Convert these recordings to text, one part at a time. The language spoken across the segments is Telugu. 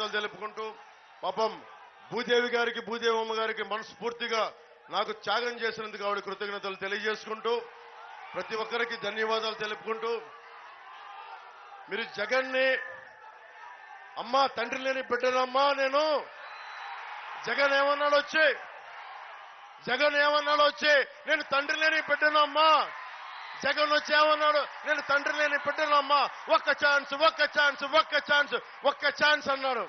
ధన్యవాదాలు తెలుపుకుంటూ పాపం భూదేవి గారికి భూదేవమ్మ గారికి మనస్ఫూర్తిగా నాకు త్యాగం చేసినందుకు ఆవిడ కృతజ్ఞతలు తెలియజేసుకుంటూ ప్రతి ఒక్కరికి ధన్యవాదాలు తెలుపుకుంటూ మీరు జగన్ని అమ్మా తండ్రి లేని బిడ్డనమ్మా నేను జగన్ ఏమన్నాడు వచ్చి నేను తండ్రి లేని బిడ్డనమ్మా జగన్ వచ్చి ఏమన్నాడు నేను తండ్రి లేని బిడ్డనమ్మా ఒక్క ఛాన్స్ అన్నాడు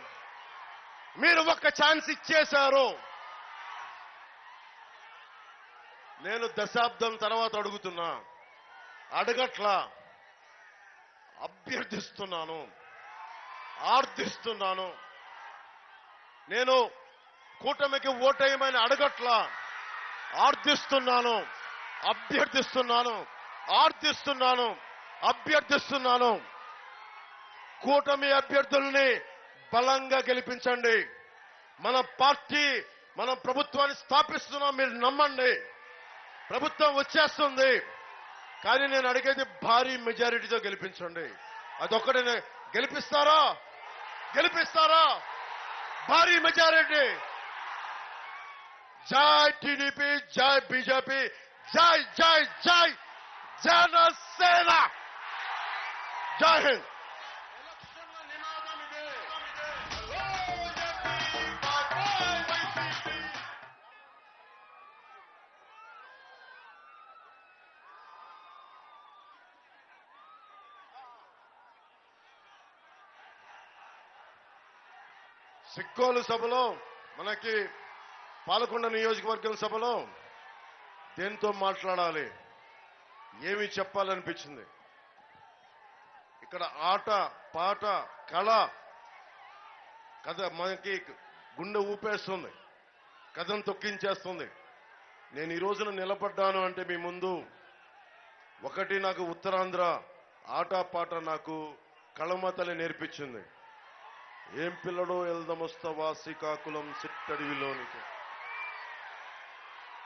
మీరు ఒక్క ఛాన్స్ ఇచ్చేశారు నేను దశాబ్దం తర్వాత అడుగుతున్నా అడగట్లా అభ్యర్థిస్తున్నాను ఆర్థిస్తున్నాను నేను కూటమికి ఓటేయమని అడగట్లా ఆర్థిస్తున్నాను అభ్యర్థిస్తున్నాను కూటమి అభ్యర్థుల్ని బలంగా గెలిపించండి మన పార్టీ మన ప్రభుత్వాన్ని స్థాపిస్తున్నాం మీరు నమ్మండి ప్రభుత్వం వచ్చేస్తుంది కానీ నేను అడిగేది భారీ మెజారిటీతో గెలిపించండి అదొక్కటే గెలిపిస్తారా భారీ మెజారిటీ జై టీడీపీ జై బీజేపీ జై జై జై జనసేన జై హింద్ సిక్కోలు సభలో మనకి పాలకొండ నియోజకవర్గం సభలో దేంతో మాట్లాడాలి ఏమి చెప్పాలనిపించింది ఇక్కడ ఆట పాట కళ కథ మనకి గుండె ఊపేస్తుంది కథను తొక్కించేస్తుంది నేను ఈ రోజున నిలబడ్డాను అంటే మీ ముందు ఒకటి నాకు ఉత్తరాంధ్ర ఆట పాట నాకు కళమతలే నేర్పించింది ఏం పిల్లడో ఎల్దమొస్తవా శ్రీకాకుళం సిట్టడివిలోనికి